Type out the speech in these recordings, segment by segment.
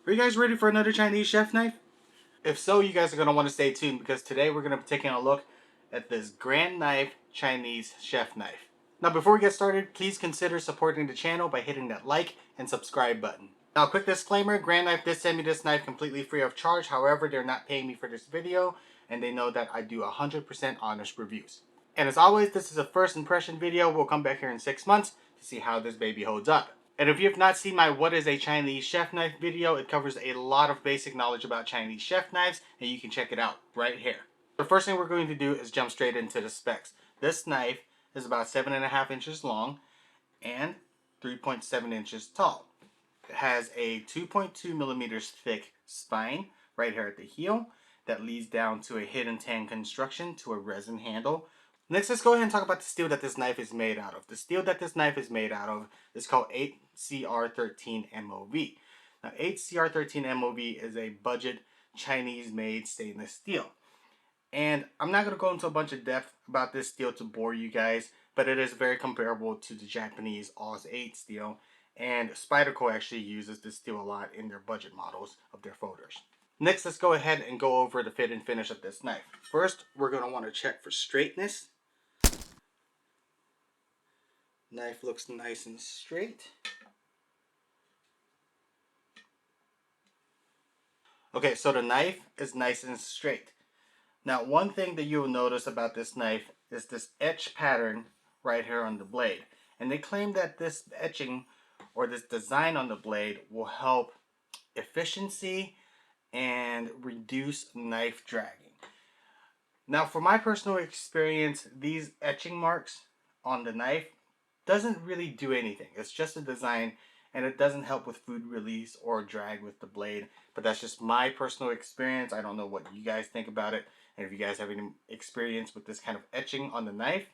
Are you guys ready for another Chinese chef knife? If so, you guys are going to want to stay tuned because today we're going to be taking a look at this Grandknife Chinese Chef Knife. Now before we get started, please consider supporting the channel by hitting that like and subscribe button. Now quick disclaimer, Grandknife did send me this knife completely free of charge. However, they're not paying me for this video and they know that I do 100% honest reviews. And as always, this is a first impression video. We'll come back here in 6 months to see how this baby holds up. And if you have not seen my What is a Chinese Chef Knife video, it covers a lot of basic knowledge about Chinese chef knives, and you can check it out right here. The first thing we're going to do is jump straight into the specs. This knife is about 7.5 inches long and 3.7 inches tall. It has a 2.2 millimeters thick spine right here at the heel that leads down to a hidden tang construction to a resin handle. Next, let's go ahead and talk about the steel that this knife is made out of. The steel that this knife is made out of is called 8CR13 MOV. Now, 8CR13 MOV is a budget Chinese-made stainless steel. And I'm not going to go into a bunch of depth about this steel to bore you guys, but it is very comparable to the Japanese AUS 8 steel. And Spyderco actually uses this steel a lot in their budget models of their folders. Next, let's go ahead and go over the fit and finish of this knife. First, we're going to want to check for straightness. Knife looks nice and straight. Okay, so the knife is nice and straight. Now, one thing that you'll notice about this knife is this etch pattern right here on the blade. And they claim that this etching or this design on the blade will help efficiency and reduce knife dragging. Now, for my personal experience, these etching marks on the knife doesn't really do anything. It's just a design and it doesn't help with food release or drag with the blade. But that's just my personal experience. I don't know what you guys think about it. And if you guys have any experience with this kind of etching on the knife,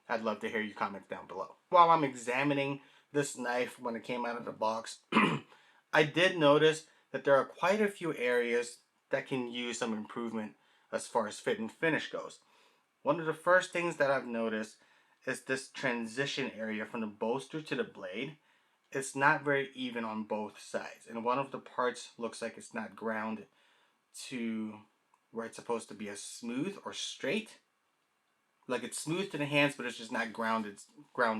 I'd love to hear your comments down below. While I'm examining this knife when it came out of the box, I did notice that there are quite a few areas that can use some improvement as far as fit and finish goes. One of the first things that I've noticed is this transition area from the bolster to the blade. It's not very even on both sides, and one of the parts looks like it's not ground to where it's supposed to be as smooth or straight. Like it's smooth to the hands, but it's just not ground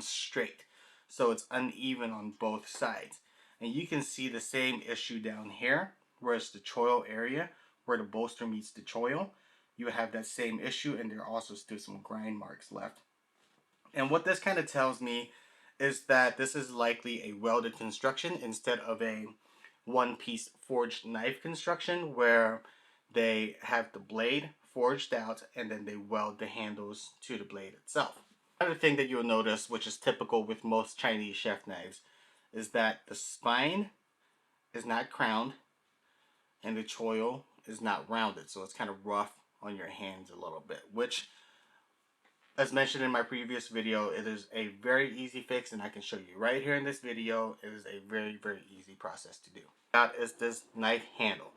straight. So it's uneven on both sides. And you can see the same issue down here, where it's the choil area, where the bolster meets the choil. You have that same issue, and there are also still some grind marks left. And what this kind of tells me is that this is likely a welded construction instead of a one-piece forged knife construction where they have the blade forged out and then they weld the handles to the blade itself. Another thing that you'll notice, which is typical with most Chinese chef knives, is that the spine is not crowned and the choil is not rounded. So it's kind of rough on your hands a little bit, which, as mentioned in my previous video, it is a very easy fix and I can show you right here in this video. It is a very, very easy process to do. That is this knife handle.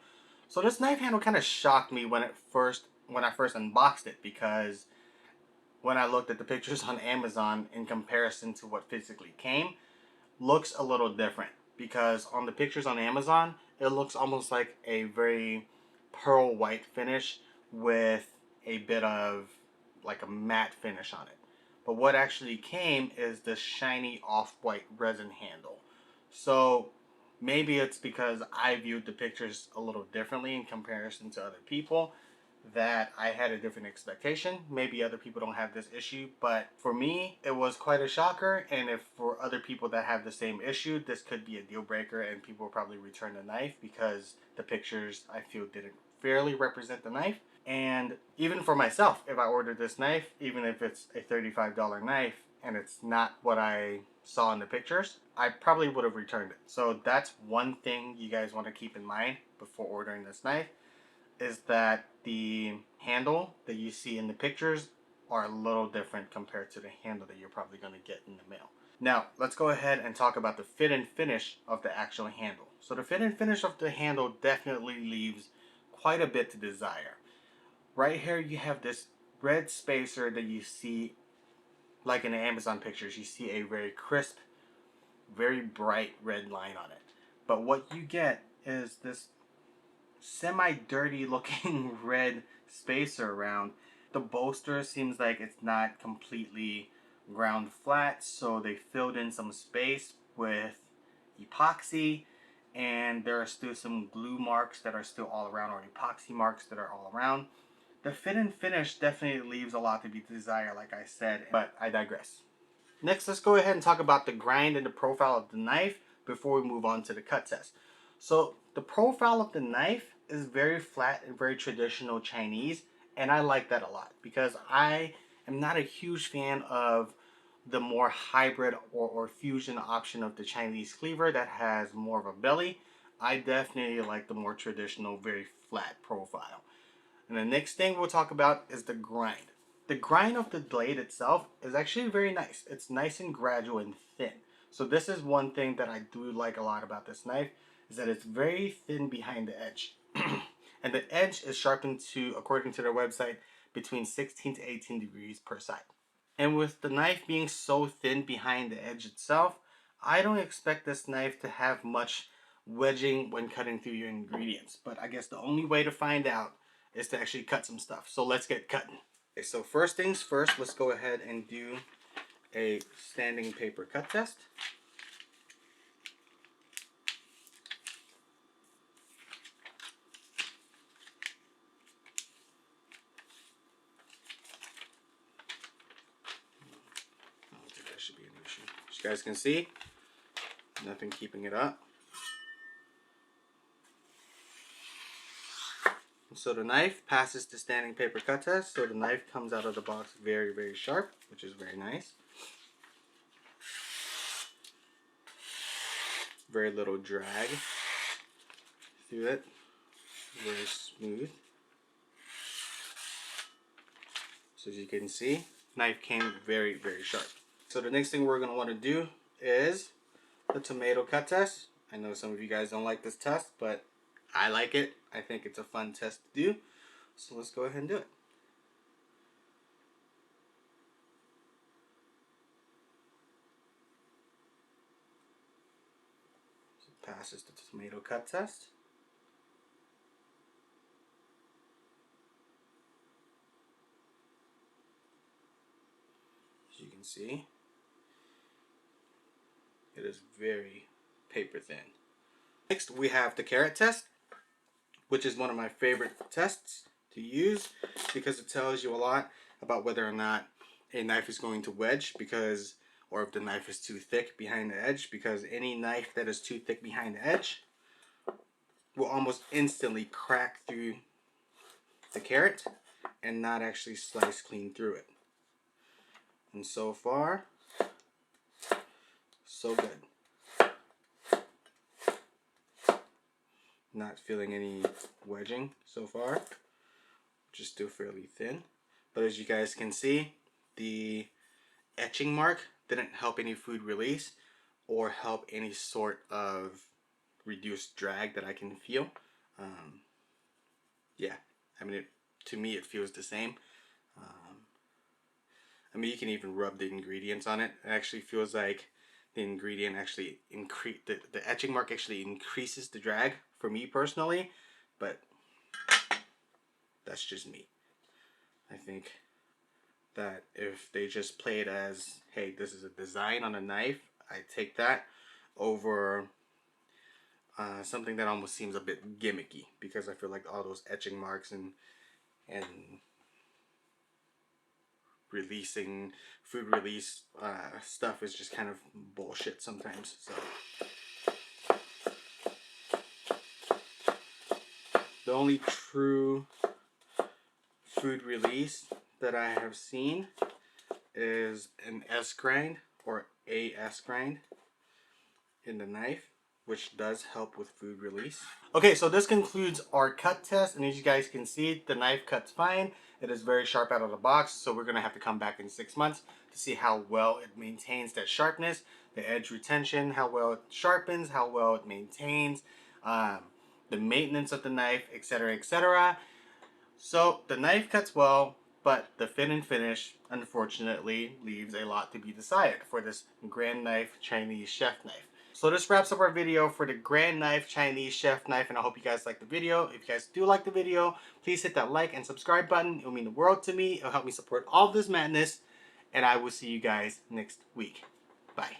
So this knife handle kind of shocked me when I first unboxed it, because when I looked at the pictures on Amazon in comparison to what physically came, looks a little different. Because on the pictures on Amazon, it looks almost like a very pearl white finish with a bit of like a matte finish on it. But what actually came is this shiny off-white resin handle. So maybe it's because I viewed the pictures a little differently in comparison to other people that I had a different expectation. Maybe other people don't have this issue, but for me, it was quite a shocker. And if for other people that have the same issue, this could be a deal breaker and people will probably return the knife because the pictures, I feel, didn't fairly represent the knife. And even for myself, if I ordered this knife, even if it's a $35 knife and it's not what I saw in the pictures, I probably would have returned it. So that's one thing you guys want to keep in mind before ordering this knife, is that the handle that you see in the pictures are a little different compared to the handle that you're probably going to get in the mail. Now, let's go ahead and talk about the fit and finish of the actual handle. So the fit and finish of the handle definitely leaves quite a bit to desire. Right here you have this red spacer that you see, like in the Amazon pictures, you see a very crisp, very bright red line on it. But what you get is this semi-dirty looking red spacer around. The bolster seems like it's not completely ground flat, so they filled in some space with epoxy, and there are still some glue marks that are still all around, or epoxy marks that are all around. The fit and finish definitely leaves a lot to be desired, like I said, but I digress. Next, let's go ahead and talk about the grind and the profile of the knife before we move on to the cut test. So the profile of the knife is very flat and very traditional Chinese, and I like that a lot because I am not a huge fan of the more hybrid or fusion option of the Chinese cleaver that has more of a belly. I definitely like the more traditional, very flat profile. And the next thing we'll talk about is the grind. The grind of the blade itself is actually very nice. It's nice and gradual and thin. So this is one thing that I do like a lot about this knife, is that it's very thin behind the edge. And the edge is sharpened to, according to their website, between 16 to 18 degrees per side. And with the knife being so thin behind the edge itself, I don't expect this knife to have much wedging when cutting through your ingredients. But I guess the only way to find out is to actually cut some stuff. So let's get cutting. Okay, so first things first, let's go ahead and do a standing paper cut test. I don't think that should be an issue. As you guys can see, nothing keeping it up. So the knife passes the standing paper cut test. So the knife comes out of the box very, very sharp, which is very nice. Very little drag through it. Very smooth. So as you can see, knife came very, very sharp. So the next thing we're going to want to do is the tomato cut test. I know some of you guys don't like this test, but I like it. I think it's a fun test to do. So let's go ahead and do it. So it passes the tomato cut test. As you can see, it is very paper thin. Next, we have the carrot test, which is one of my favorite tests to use because it tells you a lot about whether or not a knife is going to wedge, because, or if the knife is too thick behind the edge, because any knife that is too thick behind the edge will almost instantly crack through the carrot and not actually slice clean through it. And so far, so good. Not feeling any wedging so far, which is still fairly thin. But as you guys can see, the etching mark didn't help any food release or help any sort of reduced drag that I can feel. Yeah, I mean, to me it feels the same. I mean, you can even rub the ingredients on it. It actually feels like the ingredient actually the etching mark actually increases the drag for me personally, but that's just me. I think that if they just play it as, hey, this is a design on a knife, I take that over something that almost seems a bit gimmicky, because I feel like all those etching marks and releasing food release stuff is just kind of bullshit sometimes. So the only true food release that I have seen is an S grind or a S grind in the knife, which does help with food release. Okay, so this concludes our cut test, and as you guys can see, the knife cuts fine. It is very sharp out of the box, so we're gonna have to come back in 6 months to see how well it maintains that sharpness, the edge retention, how well it sharpens, how well it maintains, the maintenance of the knife, etc., etc. So the knife cuts well, but the fit and finish, unfortunately, leaves a lot to be desired for this Grandknife Chinese Chef Knife. So this wraps up our video for the Grandknife Chinese Chef Knife, and I hope you guys like the video. If you guys do like the video, please hit that like and subscribe button. It will mean the world to me. It'll help me support all of this madness, and I will see you guys next week. Bye.